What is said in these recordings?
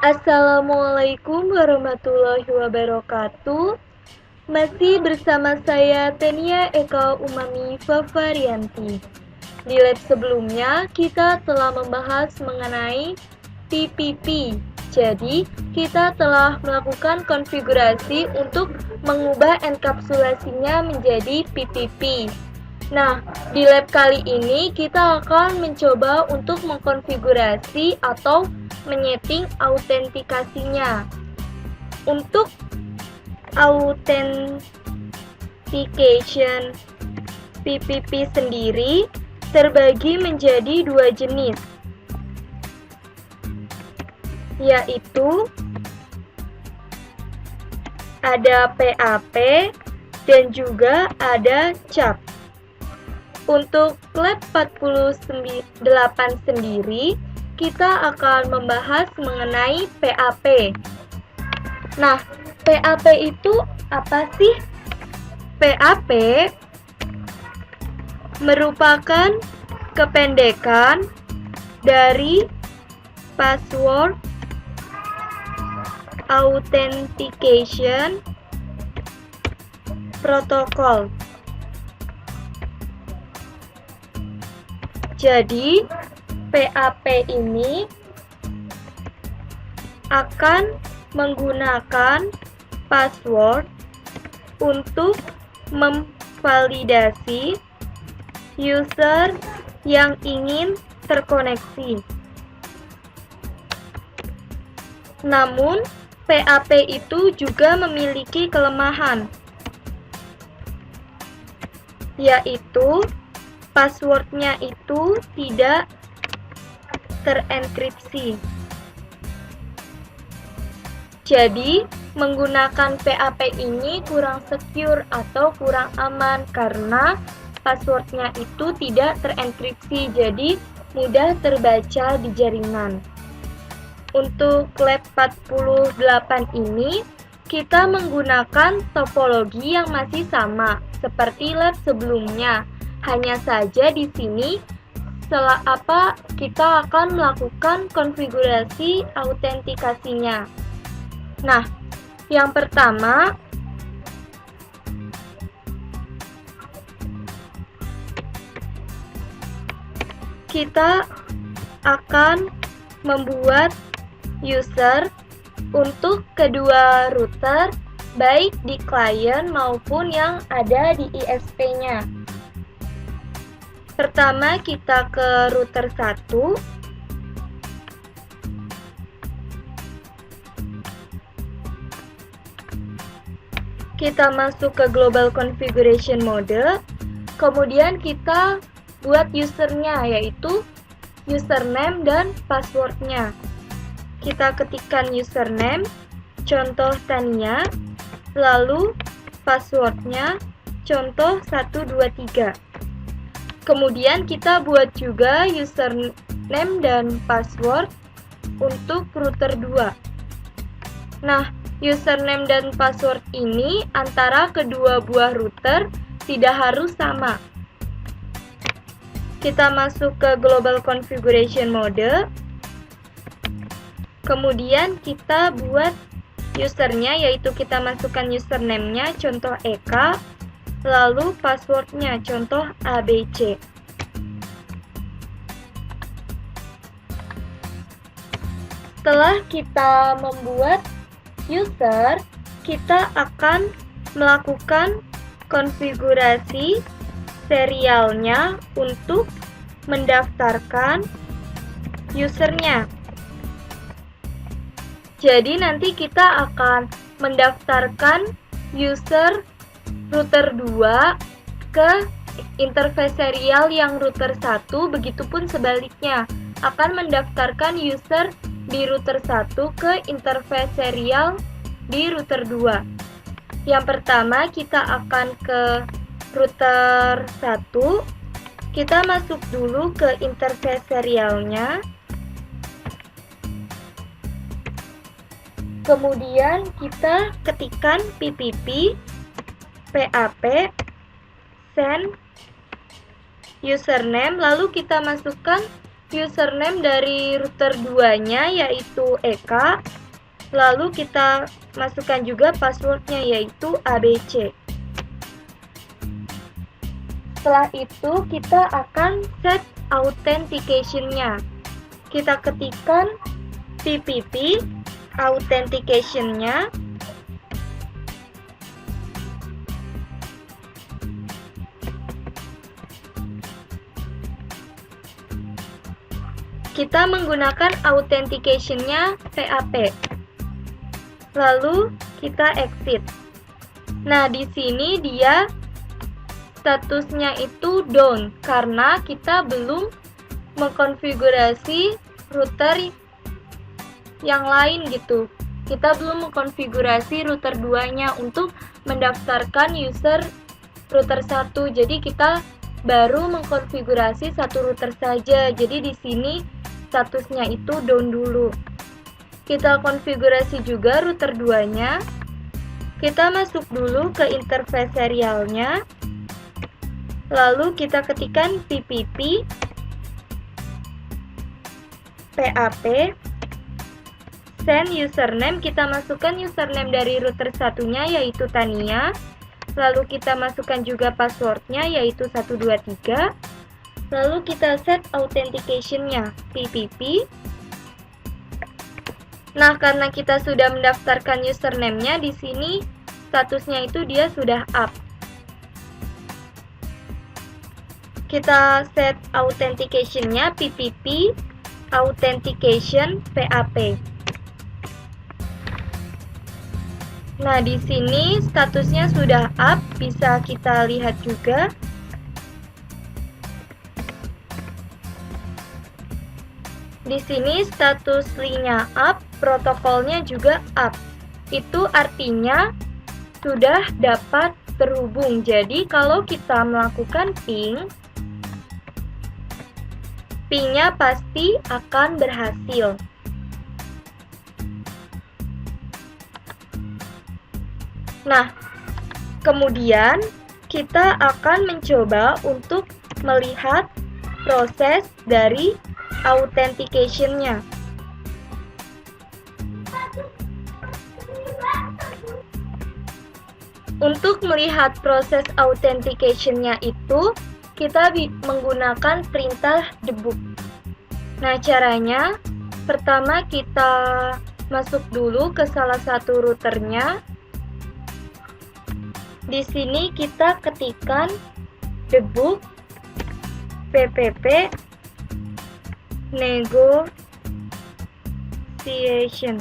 Assalamualaikum warahmatullahi wabarakatuh. Masih bersama saya Tenia Eka Umami Fafarianti. Di lab sebelumnya kita telah membahas mengenai PPP. Jadi, kita telah melakukan konfigurasi untuk mengubah enkapsulasinya menjadi PPP. Nah, di lab kali ini kita akan mencoba untuk mengkonfigurasi atau menyeting autentikasinya. Untuk authentication PPP sendiri terbagi menjadi dua jenis, yaitu ada PAP dan juga ada CAP. Untuk lab 48 sendiri, kita akan membahas mengenai PAP. Nah, PAP itu apa sih? PAP merupakan kependekan dari Password Authentication Protocol. Jadi, PAP ini akan menggunakan password untuk memvalidasi user yang ingin terkoneksi. Namun, PAP itu juga memiliki kelemahan, yaitu passwordnya itu tidak terenkripsi. Jadi, menggunakan PAP ini kurang secure atau kurang aman karena passwordnya itu tidak terenkripsi, jadi mudah terbaca di jaringan. Untuk lab 48 ini, kita menggunakan topologi yang masih sama seperti lab sebelumnya. Hanya saja di sini kita akan melakukan konfigurasi autentikasinya. Nah, yang pertama kita akan membuat user untuk kedua router baik di klien maupun yang ada di ISP-nya. Pertama kita ke router 1. Kita masuk ke Global Configuration Mode. Kemudian kita buat usernya, yaitu username dan passwordnya. Kita ketikkan username, contoh Tania, lalu passwordnya, contoh 123. Kemudian kita buat juga username dan password untuk router 2. Nah, username dan password ini antara kedua buah router tidak harus sama. Kita masuk ke Global Configuration Mode. Kemudian kita buat usernya, yaitu kita masukkan username-nya, contoh Eka, lalu passwordnya, contoh ABC. Setelah kita membuat user, kita akan melakukan konfigurasi serialnya untuk mendaftarkan usernya. Jadi nanti kita akan mendaftarkan user router 2 ke interface serial yang router 1, begitupun sebaliknya akan mendaftarkan user di router 1 ke interface serial di router 2. Yang pertama kita akan ke router 1. Kita masuk dulu ke interface serialnya. Kemudian kita ketikkan PPP, PAP, send, username, lalu kita masukkan username dari router 2-nya yaitu EK. Lalu kita masukkan juga passwordnya yaitu ABC. Setelah itu kita akan set authentication-nya. Kita ketikkan PPP authentication-nya. Kita menggunakan authentication-nya PAP. Lalu kita exit. Nah, di sini dia statusnya itu down karena kita belum mengkonfigurasi router yang lain gitu. Kita belum mengkonfigurasi router 2-nya untuk mendaftarkan user router 1. Jadi kita baru mengkonfigurasi satu router saja. Jadi di sini statusnya itu down dulu. Kita konfigurasi juga router 2-nya. Kita masuk dulu ke interface serialnya. Lalu kita ketikkan PPP PAP send username. Kita masukkan username dari router satunya yaitu Tania. Lalu kita masukkan juga passwordnya yaitu 123. Lalu kita set authentication-nya PPP. Nah, karena kita sudah mendaftarkan username-nya, di sini statusnya itu dia sudah up. Kita set authentication-nya PPP authentication PAP. Nah, di sini statusnya sudah up, bisa kita lihat juga. Di sini status link-nya up, protokolnya juga up. Itu artinya sudah dapat terhubung. Jadi kalau kita melakukan ping-nya pasti akan berhasil. Nah, kemudian kita akan mencoba untuk melihat proses dari authentication-nya. Untuk melihat proses authentication-nya itu, kita menggunakan perintah debug. Nah, caranya pertama kita masuk dulu ke salah satu routernya. Di sini kita ketikkan debug ppp negotiation.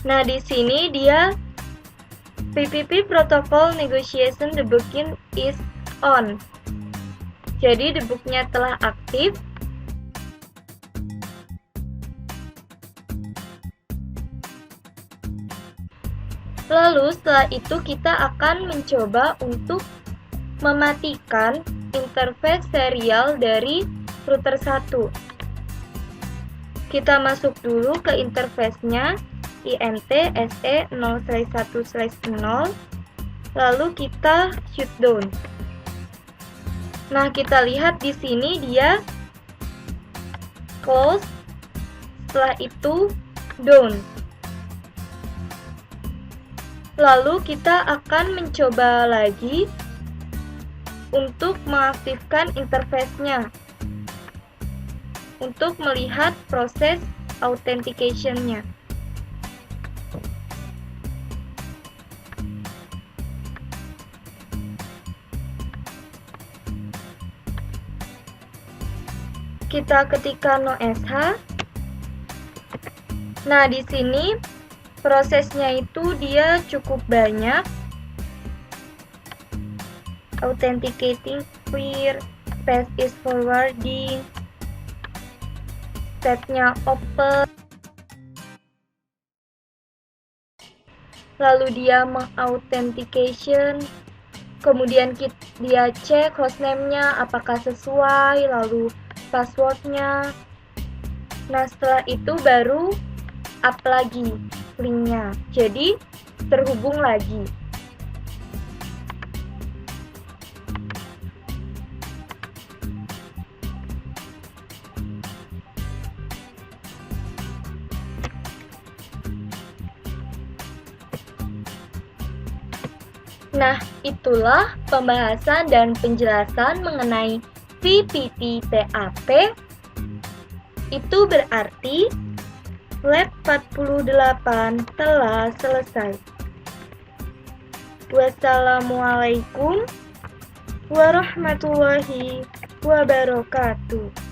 Nah, di sini dia PPP protocol negotiation debugging is on. Jadi debugnya telah aktif. Lalu setelah itu kita akan mencoba untuk mematikan interface serial dari router 1. Kita masuk dulu ke interface-nya int se 0/1/0, lalu kita shutdown. Nah, kita lihat di sini dia close, setelah itu down. Lalu kita akan mencoba lagi untuk mengaktifkan interface-nya untuk melihat proses authentication-nya. Kita ketikkan no sh. Nah, di sini prosesnya itu dia cukup banyak. Authenticating query, space is forwarding, stepnya open, lalu dia mengauthentication, kemudian dia cek hostname-nya apakah sesuai, lalu passwordnya. Nah, setelah itu baru up lagi linknya. Jadi terhubung lagi. Nah, itulah pembahasan dan penjelasan mengenai VPT-TAP. Itu berarti lab 48 telah selesai. Wassalamualaikum warahmatullahi wabarakatuh.